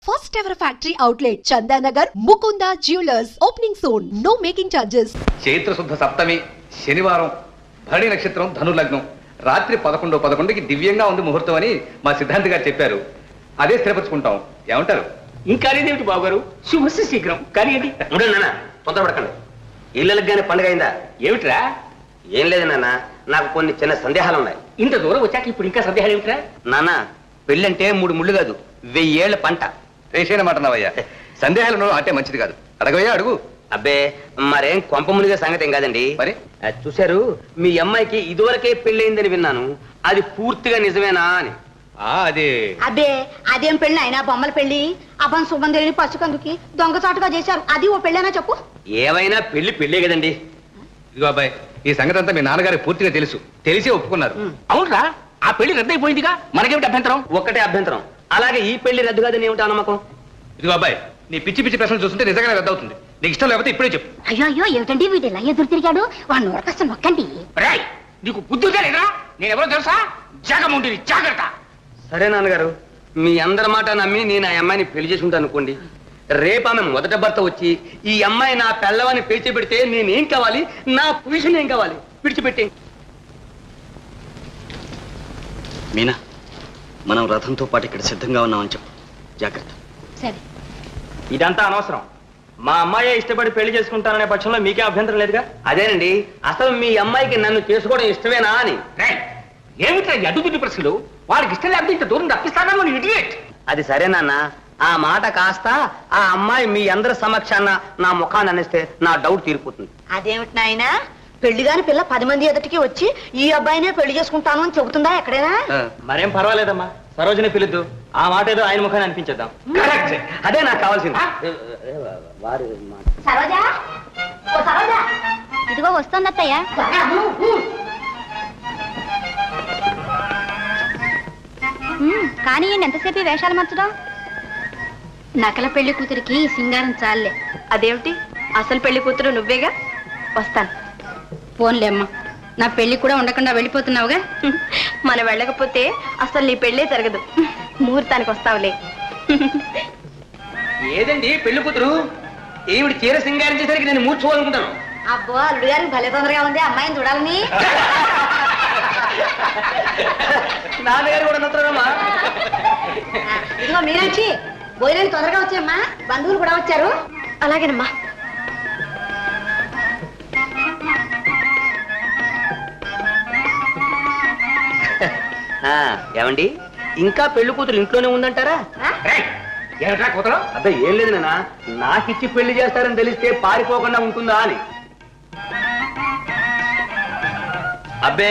First ever factory outlet, Chandanagar, Mukunda Jewelers, opening soon. No making charges. Chaitra శుద్ధ సప్తమి శనివారం భరణి నక్షత్రం ధనులగ్నం రాత్రి 11:11కి దివ్యంగా ఉంది ముహూర్తం అని మా సిద్ధాంతి గారు చెప్పారు. అదే స్థిరపరచుకుంటాం. ఏమంటారు? ఇంకా అదేమిటి బాబు గారు, శుభస్య శీఘ్రం కానీ ఏంటి? నాన్న తొందరపడకండి. ఇళ్ళకి గానీ పండుగ అయిందా? ఏమిట్రా? ఏం లేదు నాన్న, నాకు కొన్ని చిన్న సందేహాలు ఉన్నాయి. ఇంత దూరం వచ్చాక ఇప్పుడు ఇంకా సందేహాలు ఏమిట్రా? నాన్న, పెళ్ళంటే 3 ముళ్ళు కాదు, 1000 ఏళ్ల పంట. రేషైన మాట నావయ్యా. సందేహాలు అంటే మంచిది కాదు. అడగవయ్యా, అడుగు. అబ్బే, మరేం కొంప మునిగే సంగతి ఏం కాదండి. మరి చూశారు, మీ అమ్మాయికి ఇదివరకే పెళ్ళయిందని విన్నాను. అది పూర్తిగా నిజమేనా అని. అది అబ్బే, అదేం పెళ్ళి అయినా బొమ్మల పెళ్లి. అబ్బం సుగంధేని పసుకందుకి దొంగచాటుగా చేశారు. అది ఓ పెళ్ళైనా చెప్పు. ఏమైనా పెళ్ళే కదండి. ఇదిగో అబ్బాయి, ఈ సంగతి అంతా మీ నాన్నగారికి పూర్తిగా తెలిసి ఒప్పుకున్నారు. అవునరా, ఆ పెళ్లి రద్దయిపోయిందిగా, మనకేమిటి అభ్యంతరం? ఒక్కటే అభ్యంతరం, అలాగే ఈ పెళ్లి రద్దు కాదని ఏమిటా నమ్మకం? ఇదిగో అబ్బాయి, నీ పిచ్చి ప్రశ్నలు చూస్తుంటే నిజంగానే రద్దవుతుంది. నీకు ఇష్టం లేకపోతే ఇప్పుడే చెప్పు. అయ్యో ఏమిటండి వీడు ఇలా ఎదురు తిరిగాడు? వాడు నోరకష్టం నొక్కండి. రాయ్, నీకు బుద్ధి లేదురా? నేనెవరో తెలుసా? జగముండిని, జాగ్రత్త. సరే నాన్నగారు, మీ అందరి మాట నమ్మి నేను ఆ అమ్మాయిని పెళ్లి చేసుకుంటాను అనుకోండి. రేపు ఆమె మొదట భర్త వచ్చి ఈ అమ్మాయి నా పెళ్ళవని పేచి పెడితే నేనేం కావాలి, నా పొజిషన్ ఏం కావాలి? విడిచిపెట్టే. మీనా, మనం రథంతో పాటు ఇక్కడ సిద్ధంగా ఉన్నామని చెప్పు. జాగ్రత్త. సరే, ఇదంతా అనవసరం. మా అమ్మాయే ఇష్టపడి పెళ్లి చేసుకుంటాననే పక్షంలో మీకే అభ్యంతరం లేదుగా? అదేనండి, అసలు మీ అమ్మాయికి నన్ను చేసుకోవడం ఇష్టమేనా అని. రాయ్, ఏమిట్రా ఈ అడ్డుదిడ్డు ప్రశ్నలు? వాడికి ఇష్టం లేకపోతే ఇంత దూరం తప్పిస్తానా? ఇడియట్. అది సరే నాన్న, ఆ మాట కాస్త ఆ అమ్మాయి మీ అందరి సమక్షాన నా ముఖాన్ని అనేస్తే నా డౌట్ తీరిపోతుంది. అదేమిటి నాయనా, పెళ్లి కాని పిల్ల 10 మంది ఎదుటికి వచ్చి ఈ అబ్బాయినే పెళ్లి చేసుకుంటాను అని చెబుతుందా ఎక్కడైనా? మరేం పర్వాలేదమ్మా, సరోజని పిలుద్దు. ఆ మాట ఏదో ఆయన ముఖాన్ని అనిపించేద్దాం. కరెక్ట్, అదే నాకు కావాల్సింది. సరోజా, ఓ సరోజా, ఇదిగో వస్తుంది అత్తయ్య. కానీ ఎంతసేపు వేషాలు మార్చడం? నకల పెళ్లి కూతురికి సింగారం చాలే. అదేమిటి, అసలు పెళ్లి కూతురు నువ్వేగా. వస్తాను. ఫోన్లే అమ్మా, నా పెళ్లి కూడా ఉండకుండా వెళ్ళిపోతున్నావుగా. మనం వెళ్ళకపోతే అసలు నీ పెళ్లే జరగదు. ముహూర్తానికి వస్తావులే. ఏదండి పెళ్లి కూతురు? ఏమిటి చీర సింగారించేసరికి నేను మూర్చుకోవాలనుకుంటాను. అబ్బో, అల్లుడు గారికి భలే తొందరగా ఉంది అమ్మాయిని చూడాలని. నాన్నగారు కూడా నచ్చారమ్మా. ఇదిగో మీనాక్షి, భోజనానికి తొందరగా వచ్చాయమ్మా, బంధువులు కూడా వచ్చారు. అలాగేనమ్మా. ఏమండి, ఇంకా పెళ్లి కూతురు ఇంట్లోనే ఉందంటారా? ఏమిట్రా కూతురు? అబ్బాయి ఏం లేదు నాన్న, నాకిచ్చి పెళ్లి చేస్తారని తెలిస్తే పారిపోకుండా ఉంటుందా అని. అబ్బే,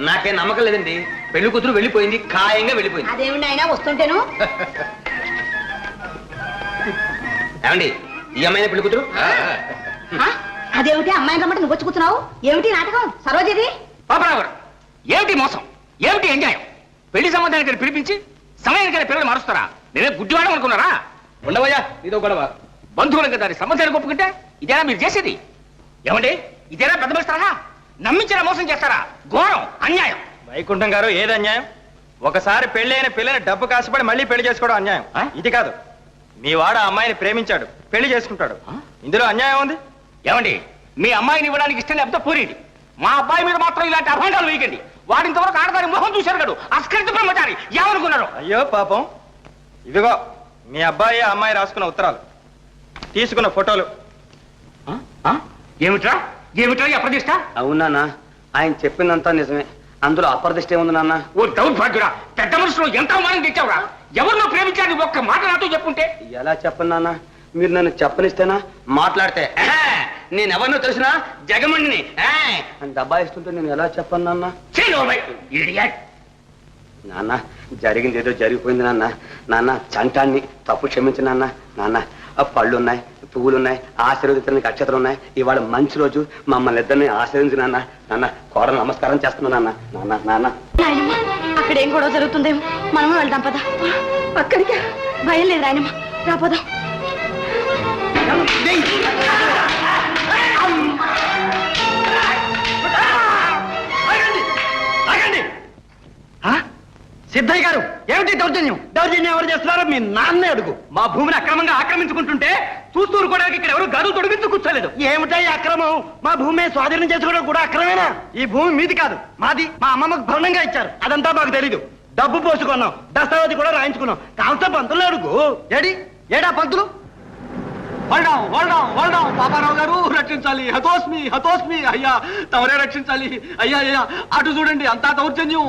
నాకేం నమ్మకం లేదండి. పెళ్లి కూతురు వెళ్ళిపోయింది, ఖాయంగా వెళ్ళిపోయింది. అదేమిటి ఆయన వస్తుంటేను. ఏమండి, ఈ అమ్మాయిన పెళ్లి కూతురు? అదేమిటి అమ్మాయిని రమ్మంటే నువ్వు వచ్చి కూర్చున్నావు? ఏమిటి నాటకం? సరోజది పాపరావు, ఏమిటి మోసం, ఏమిటి ఎంజాయం? పెళ్లి సంబంధానికి పిలిపించి సమయానికి పిల్లలు మారుస్తారా? నేనే గుడ్డివాడం అనుకున్నారా? ఉండవయ్యా, ఇదో గొడవ. బంధువులకు దాని సంబంధాన్ని ఒప్పుకుంటే ఇదేనా మీరు చేసేది? ఏమండి, ఇదేనా పెద్ద మనిస్తారా? నమ్మించిన మోసం చేస్తారా? ఘోరం, అన్యాయం. వైకుంఠం గారు, ఏది అన్యాయం? ఒకసారి పెళ్లి అయిన పిల్లని డబ్బు కాసిపడి మళ్ళీ పెళ్లి చేసుకోవడం అన్యాయం. ఇది కాదు, మీ వాడు ఆ అమ్మాయిని ప్రేమించాడు, పెళ్లి చేసుకుంటాడు. ఇందులో అన్యాయం ఉంది. ఏమండి, మీ అమ్మాయిని ఇవ్వడానికి ఇష్టం లేకపోతే పూరేది. మా అబ్బాయి మీద మాత్రం ఇలాంటి అభండాలు వేయకండి. వాడింతవరకు ఆడదాని మొహం చూశారు కాదు, అస్కరిత బ్రహ్మచారి. ఏమనుకున్నారు? అయ్యో పాపం, ఇదిగో మీ అబ్బాయి ఆ అమ్మాయి రాసుకున్న ఉత్తరాలు, తీసుకున్న ఫోటోలు. ఏమిట్రా ఏమిట్రా అప్రదిష్ట? అవునా, ఆయన చెప్పిందంతా నిజమే. అందులో అప్రదిష్ట ఏముంది నాన్న? ఓ దౌర్భాగ్యురా, పెద్ద మనుషులు ఎంత అవమానం తెచ్చావురా? ఎవరినో ప్రేమించాలని ఒక్క మాట నాతో చెప్పుంటే. ఎలా చెప్పను నాన్న, మీరు నన్ను చెప్పనిస్తేనా? మాట్లాడితే నేనెవరినో తెలిసినా జగమండిని అని దబాయిస్తుంటే నేను ఎలా చెప్పను నాన్న? నాన్న, జరిగింది ఏదో జరిగిపోయింది నాన్న. నాన్న, చంటాన్ని తప్పు క్షమించి నాన్న. నాన్న, ఆ పళ్ళున్నాయి, పువ్వులున్నాయి, ఆశీర్వదించడానికి అక్షతలు ఉన్నాయి. ఇవాళ మంచి రోజు, మమ్మల్ని ఇద్దరిని ఆశీర్వదించు నాన్న. నాన్న, కోడలు నమస్కారం చేస్తున్నా నాన్న. నాన్న నాన్న అక్కడ ఏం గొడవ జరుగుతుందేమో, మనము వెళ్దాం పదా. అక్కడికి భయం లేదు రాయనమ్మ, రాపోదాం. సిద్ధయ్య గారు, ఏమిటి దౌర్జన్యం? దౌర్జన్యం ఎవరు చేస్తున్నారో మీ నాన్నే అడుగు. మా భూమిని అక్రమంగా ఆక్రమించుకుంటుంటే చూస్తూ ఊరుకోవడానికి ఇక్కడ ఎవరు గదులు తొడిగించు కూర్చోలేదు. ఏమిటా ఈ అక్రమం? మా భూమి స్వాధీనం చేసుకోవడం కూడా అక్రమేనా? ఈ భూమి మీది కాదు, మాది. మా అమ్మమ్మకు భరణంగా ఇచ్చారు, అదంతా మాకు తెలీదు. డబ్బు పోసుకున్నాం, దస్తావేది కూడా రాయించుకున్నాం. కాంత పంతులు అడుగు. ఏడా పంతులు? పాపారావు గారు రక్షించాలి, హతోస్మి అయ్యా, తమరే రక్షించాలి అయ్యా అయ్యా. అటు చూడండి, అంతా దౌర్జన్యం.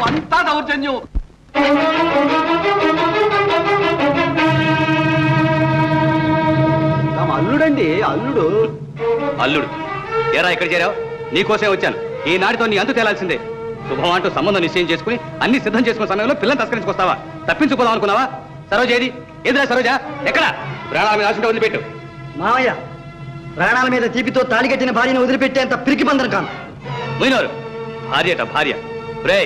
అల్లుడండి, అల్లుడు. అల్లుడు ఏరా ఇక్కడ చేరావు? నీకోసమే వచ్చాను. ఈనాటితో నీ అంతు తేలాల్సిందే. శుభం అంటూ సంబంధం నిశ్చయం చేసుకుని అన్ని సిద్ధం చేసుకున్న సమయంలో పిల్లలు తస్కరించుకొస్తావా? తప్పించుకోదాం అనుకున్నావా? సరోజ ఏది? ఏదిరా సరోజ? ఎక్కడ? ప్రాణాల మీద ఆశంటే వదిలిపెట్టు. మావయ్య, ప్రాణాల మీద తీపితో తాళికట్టిన భార్యను వదిలిపెట్టేంత పిరికి బంధన కాను. పోయినవారు భార్య రే,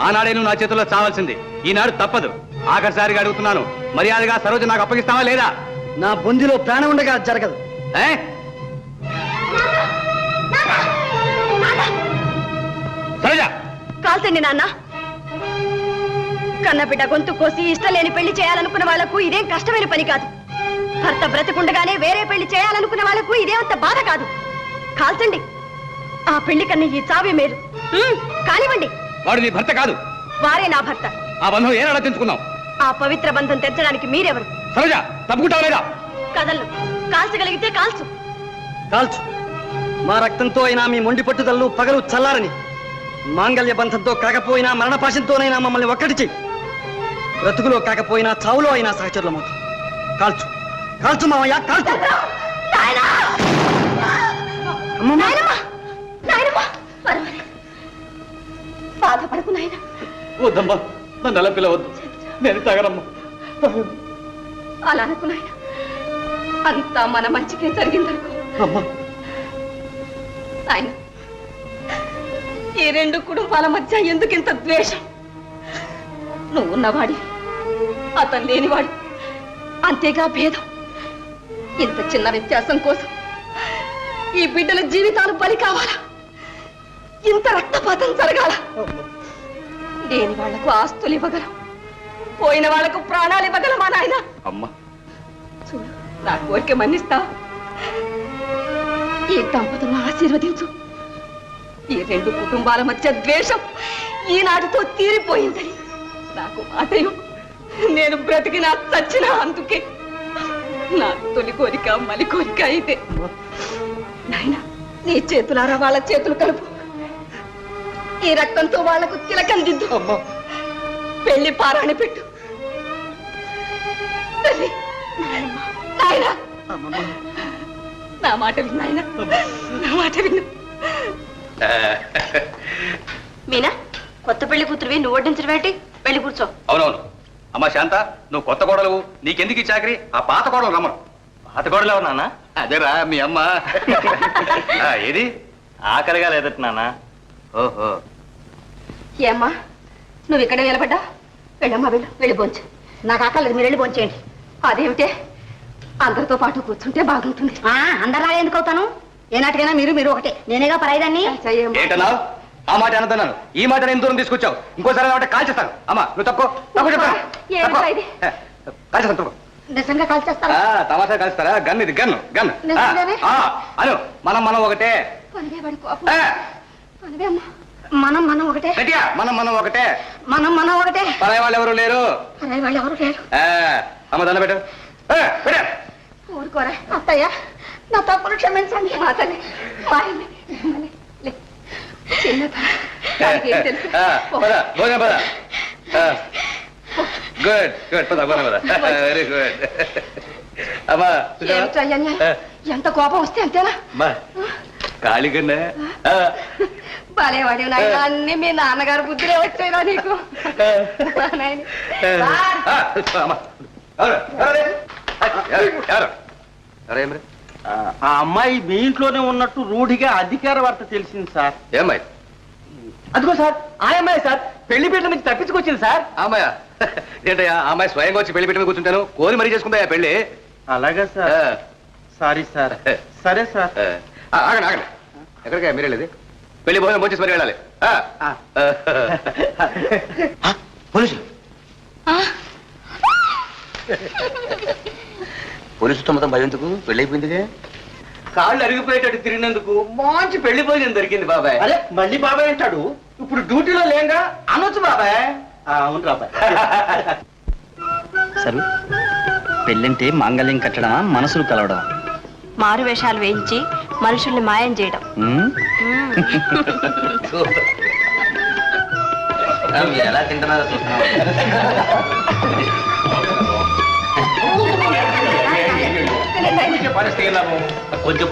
ఆనాడే నువ్వు నా చేతుల్లో చావాల్సింది. ఈనాడు తప్పదు. ఆఖరిసారిగా అడుగుతున్నాను, మర్యాదగా సరోజ నాకు అప్పగిస్తావా లేదా? నా బొందిలో ప్రాణం ఉండగా జరగదు. సరోజ కాల్చండి నాన్న. కన్నబిడ్డ గొంతు కోసి ఇష్టం లేని పెళ్లి చేయాలనుకున్న వాళ్లకు ఇదేం కష్టమైన పని కాదు. భర్త బ్రతికుండగానే వేరే పెళ్లి చేయాలనుకున్న వాళ్లకు ఇదేమంత బాధ కాదు. కాల్చండి. ఆ పెళ్లి కన్నా ఈ చావే మేలు. కానివ్వండి. వాడు నీ భర్త కాదు. వారే నా భర్త. ఆ బంధం ఏనాడో తెంచుకున్నావు? ఆ పవిత్ర బంధం తెచ్చడానికి మీరెవరు? సరోజ తప్పుకుంటావు లేదా? కదలు. కాల్చగలిగితే కాల్చు. కాల్చు. మా రక్తంతో అయినా మీ మొండి పట్టుదలను పగలు చల్లారని, మాంగళ్య బంధంతో కాకపోయినా మరణపాశంతోనైనా మమ్మల్ని ఒక్కటి చెయ్యి. బ్రతుకులో కాకపోయినా చావులో అయినా సహచరులమవుతాం. కాల్చు, కాల్చు మావయ్య, కాల్చు. బాధపడకు నాయన. వద్దమ్మా, నన్ను అలా పిలవద్దు. నేను తగనమ్మా. అలా అనుకు నాయన. అంతా మన మంచికే జరిగిందనుకో. అమ్మా, ఆయన ఈ రెండు కుటుంబాల మధ్య ఎందుకింత ద్వేషం? నువ్వు ఉన్నవాడి, అతను లేనివాడు, అంతేగా భేదం. ఇంత చిన్న వ్యత్యాసం కోసం ఈ బిడ్డల జీవితాలు బలి కావాలా? ఇంత రక్తపాతం జరగాల? లేని వాళ్లకు ఆస్తులు ఇవ్వగలం, పోయిన వాళ్లకు ప్రాణాలు ఇవ్వగలమా నాయన? అమ్మా చూడు, నా కోరిక మన్నిస్తా. ఈ దంపతులను ఆశీర్వదించు. ఈ రెండు కుటుంబాల మధ్య ద్వేషం ఈనాటితో తీరిపోయిందని నాకు మాటయు. నేను బ్రతికినా చచ్చినా అందుకే. నా తొలి కోరిక మలి కోరిక అయితే నాయన, నీ చేతులారా వాళ్ళ చేతులు కలుపు. ఈ రక్తంతో వాళ్లకు తిలకం దిద్దు. పెళ్లి పారాణి పెట్టు. తల్లి, నాయనా, నా మాట విను నాయన, నా మాట విను. మీనా, కొత్త పెళ్లి కూతురువి నువ్వు వడ్డించడం ఏంటి? వెళ్ళి కూర్చో. అవునవును. అమ్మా శాంత, నువ్వు కొత్త కోడలు, నీకెందుకు ఈ చాకరీ? ఆ పాత కోడలు రమ్మను. పాత గోడలు ఎవరు నాన్న? అదేరా మీ అమ్మ. ఏది? ఆకలిగా లేదట నాన్న. ఓహో, ఏమ్మా, నువ్వు ఇక్కడే నిలబడ్డా? వెళ్ళమ్మా, వెళ్ళి భోంచు. నాకు ఆకలేదు, మీరు వెళ్ళి భోంచేయండి. అదేమిటే, అందరితో పాటు కూర్చుంటే బాగుంటుంది. అందరిలా ఎందుకు అవుతాను? ఏనాటికైనా మీరు ఒకటే. నేనేగా పరాయిదాన్ని. ఏంటన్నావు? ఆ మాట అనదన్నాను. ఈ మాట నేను దూరం తీసుకొచ్చావు. ఇంకోసారి అంటే కాల్చేస్తాను. అమ్మా నువ్వు తక్కువ కాల్చేస్తాను. నిజంగా కాల్చేస్తాను. తమాషా కాల్స్తారా? గన్ ఇది, గన్ను గన్ను. అను, మనం ఒకటే. మనం ఒకటే. గట్టిగా, మనం ఒకటే. మనం ఒకటే. పరాయి వాళ్ళు ఎవరు లేరు. పరాయి వాళ్ళు ఎవరు లేరు. అమ్మ దండ పెట్టు. ఊరుకోరా అత్తయ్య, నా తప్పులు క్షమించండి. చిన్న భోజనం పద. గుడ్ గుడ్, పద భోజనం పద. Very good. అమ్మా ఎంత కోపం వస్తే అంతేనా? ఖాళీ కన్నా భలేవాడి నాయన, అన్ని మీ నాన్నగారు బుద్ధిలో వచ్చాయిరా నీకు. ఆ అమ్మాయి మీ ఇంట్లోనే ఉన్నట్టు రూఢిగా అధికార వార్త తెలిసింది సార్. ఏమ్మాయి? అదిగో సార్, ఆ అమ్మాయి సార్ పెళ్లి పీటల నుంచి తప్పించుకొచ్చింది సార్. అమ్మాయ ఏంటయ్యా? ఆ అమ్మాయి స్వయంగా వచ్చి పెళ్లి పెట్టి కూర్చుంటాను. కోరి మరీ చేసుకుంటా పెళ్లి. అలాగా సార్. Sorry sir. సరే సార్. ఆగండి ఆగండి. ఎక్కడికా మీరు వెళ్ళేది? పెళ్లి భోజనం వచ్చేసి మరి వెళ్ళాలి. పోలీసులు పోలీసుతో మొత్తం భయం ఎందుకు పెళ్ళైపోయిందిగా కాళ్ళు అరిగిపోయేటట్టు తిరిగినందుకు మంచి పెళ్లి భోజనం దొరికింది బాబాయ్. అరే మళ్ళీ బాబాయ్ అంటాడు, ఇప్పుడు డ్యూటీలో లేంగా అనొచ్చు బాబాయ్. అవును బాబాయ్. సరు పెళ్ళంటే మాంగళ్యం కట్టడమా మనసులు కలవడం? మారు వేషాలు వేయించి మనుషుల్ని మాయం చేయడం. మీరు ఎలా తింటున్నారో కొంచెం